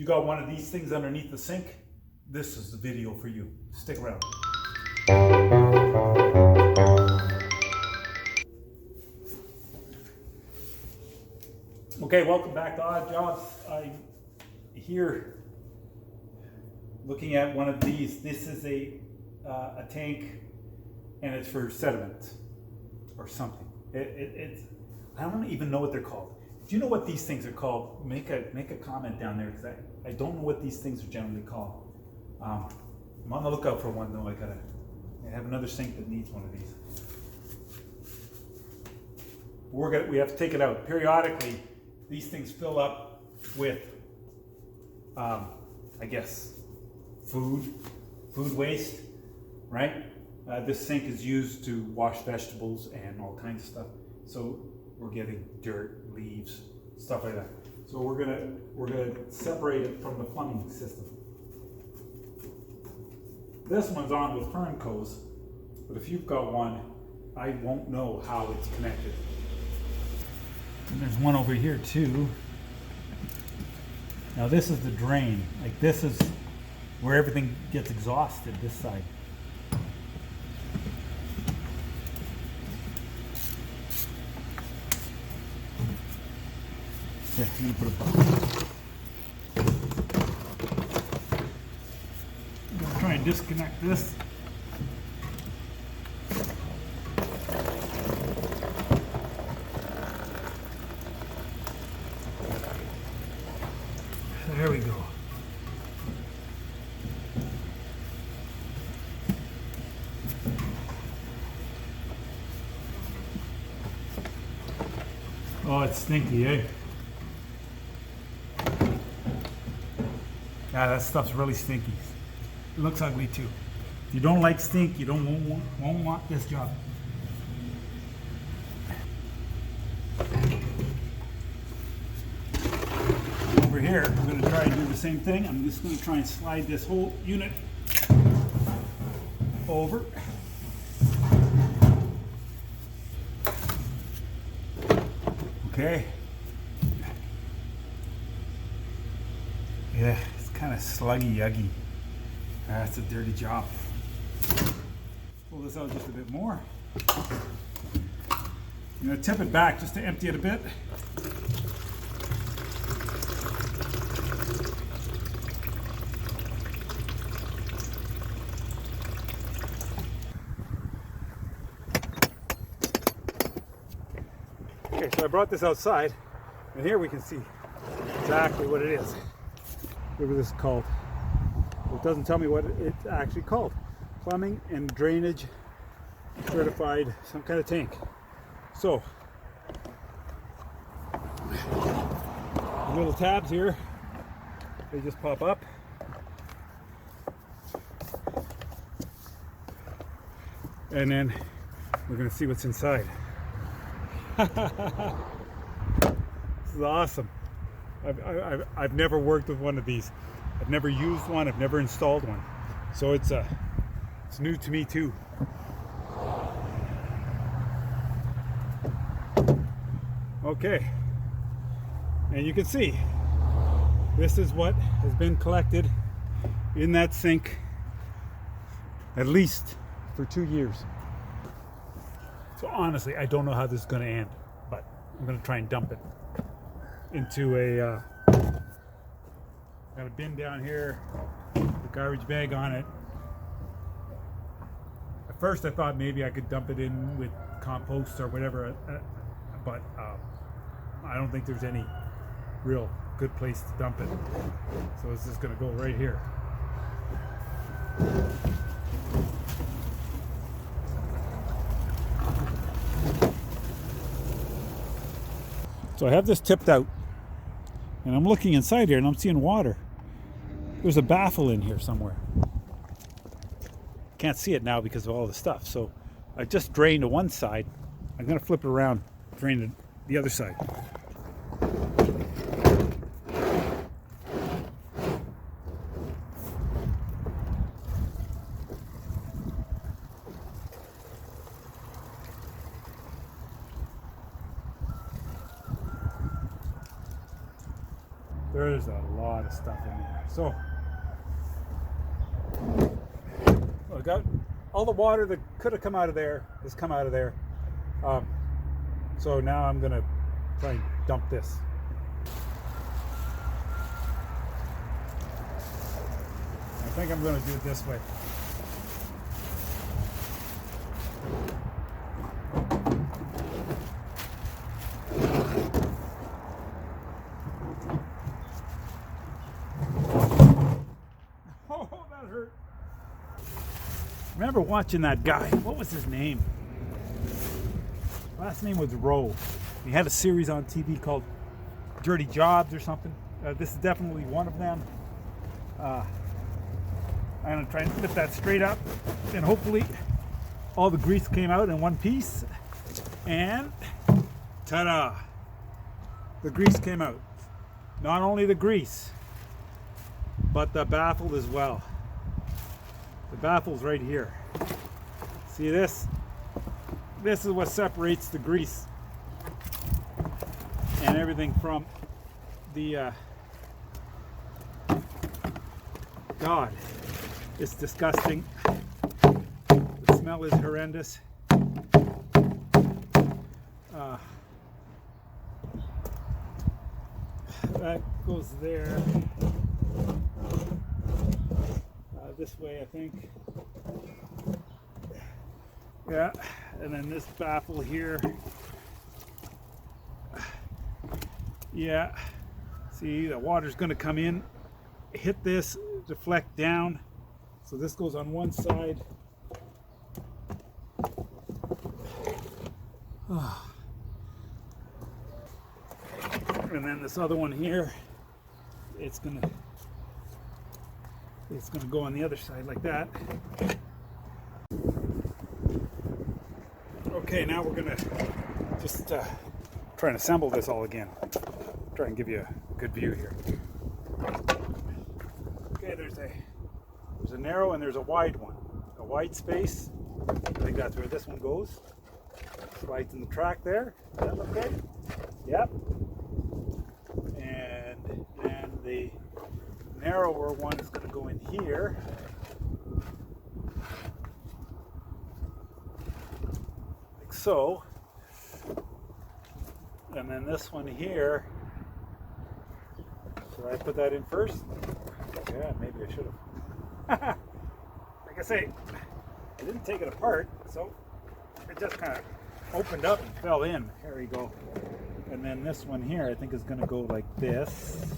you got one of these things underneath the sink, this is the video for you. Stick around. Okay, welcome back to Odd Jobs. I'm here looking at one of these. This is a tank, and it's for sediment or something. It's I don't even know what they're called. Do you know what these things are called? Make a comment down there, because I don't know what these things are generally called. I'm on the lookout for one though. I have another sink that needs one of these. We have to take it out periodically. These things fill up with, I guess, food waste, right? This sink is used to wash vegetables and all kinds of stuff. So we're getting dirt, leaves, stuff like that. So we're gonna separate it from the plumbing system. This one's on with Ferncos, but if you've got one, I won't know how it's connected. And there's one over here too. Now this is the drain. Like, this is where everything gets exhausted, this side. Here, I'm gonna put a bucket. I'm gonna try and disconnect this. There we go. Oh, it's stinky, eh? Yeah, that stuff's really stinky. It looks ugly too. If you don't like stink, you won't want this job. Over here, I'm going to try and do the same thing. I'm just going to try and slide this whole unit over. Okay. Yeah, it's kind of sluggy, yuggy. That's a dirty job. Pull this out just a bit more. I'm going to tip it back just to empty it a bit. Okay, so I brought this outside, and here we can see exactly what it is. What this is called. Well, it doesn't tell me what it's actually called. Plumbing and drainage certified, some kind of tank. So, the little tabs here, they just pop up. And then we're going to see what's inside. This is awesome. I've never worked with one of these. I've never used one. I've never installed one. So it's new to me too. Okay. And you can see this is what has been collected in that sink at least for 2 years. So honestly, I don't know how this is going to end, but I'm going to try and dump it into a got a bin down here, a garbage bag on it. At first I thought maybe I could dump it in with compost or whatever, but I don't think there's any real good place to dump it. So it's just going to go right here. So I have this tipped out, and I'm looking inside here and I'm seeing water. There's a baffle in here somewhere. Can't see it now because of all the stuff. So I just drained to one side. I'm going to flip it around, drain the other side. There's a lot of stuff in there. So I got all the water that could have come out of there has come out of there. So now I'm gonna try and dump this. I think I'm gonna do it this way. Oh, that hurt. Remember watching that guy? What was his name? Last name was Rowe. He had a series on TV called Dirty Jobs or something. This is definitely one of them. I'm gonna try and lift that straight up, and hopefully all the grease came out in one piece. And ta-da! The grease came out. Not only the grease, but the baffle as well. The baffle's right here. See this? This is what separates the grease and everything from the God, it's disgusting. The smell is horrendous. That goes there. This way, I think. Yeah, and then this baffle here. Yeah, see, the water's going to come in, hit this, deflect down. So this goes on one side. And then this other one here, it's gonna go on the other side like that. Okay, now we're gonna just try and assemble this all again. Try and give you a good view here. Okay, there's a narrow and there's a wide one. A wide space, I think that's where this one goes. Slides in the track there. Does that look good? Yep. And then the narrower one is going to go in here. Like so. And then this one here. Should I put that in first? Yeah, maybe I should have. Like I say, I didn't take it apart, so it just kind of opened up and fell in. Here we go. And then this one here, I think is going to go like this.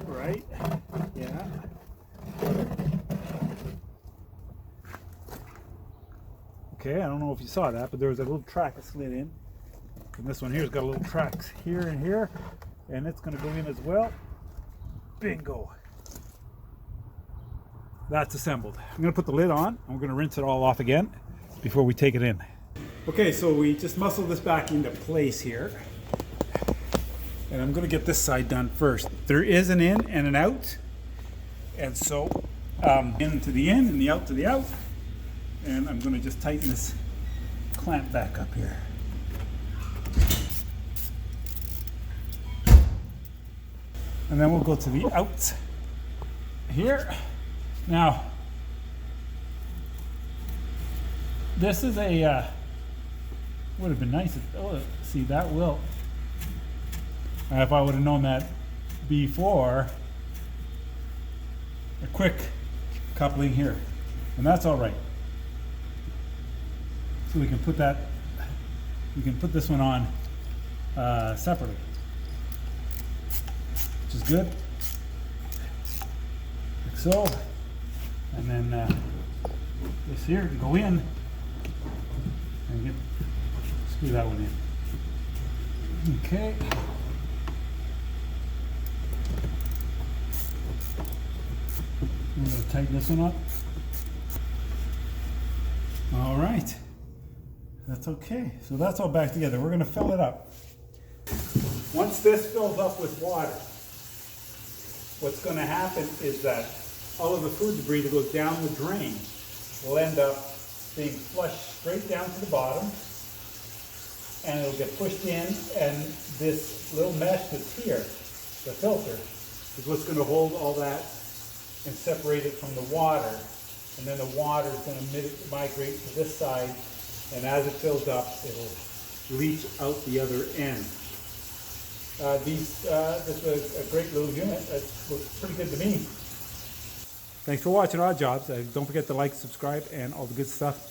Right? Yeah. Okay, I don't know if you saw that, but there was a little track that slid in. And this one here's got a little tracks here and here. And it's going to go in as well. Bingo. That's assembled. I'm going to put the lid on, and we're going to rinse it all off again before we take it in. Okay, so we just muscle this back into place here. And I'm going to get this side done first. There is an in and an out. And so, in to the in and the out to the out. And I'm going to just tighten this clamp back up here. And then we'll go to the out here. Now, this is a, would have been nice if, oh, see that will, if I would have known that before, a quick coupling here, and that's all right. So we can put that, we can put this one on separately, which is good, like so. And then this here can go in and screw that one in. Okay. I'm going to tighten this one up. All right. That's okay. So that's all back together. We're going to fill it up. Once this fills up with water, what's going to happen is that all of the food debris that goes down the drain will end up being flushed straight down to the bottom, and it'll get pushed in, and this little mesh that's here the filter, is what's going to hold all that and separate it from the water. And then the water is going to migrate to this side, and as it fills up, it'll leach out the other end. This is a great little unit. It looks pretty good to me. Thanks for watching Odd Jobs. Don't forget to like, subscribe, and all the good stuff.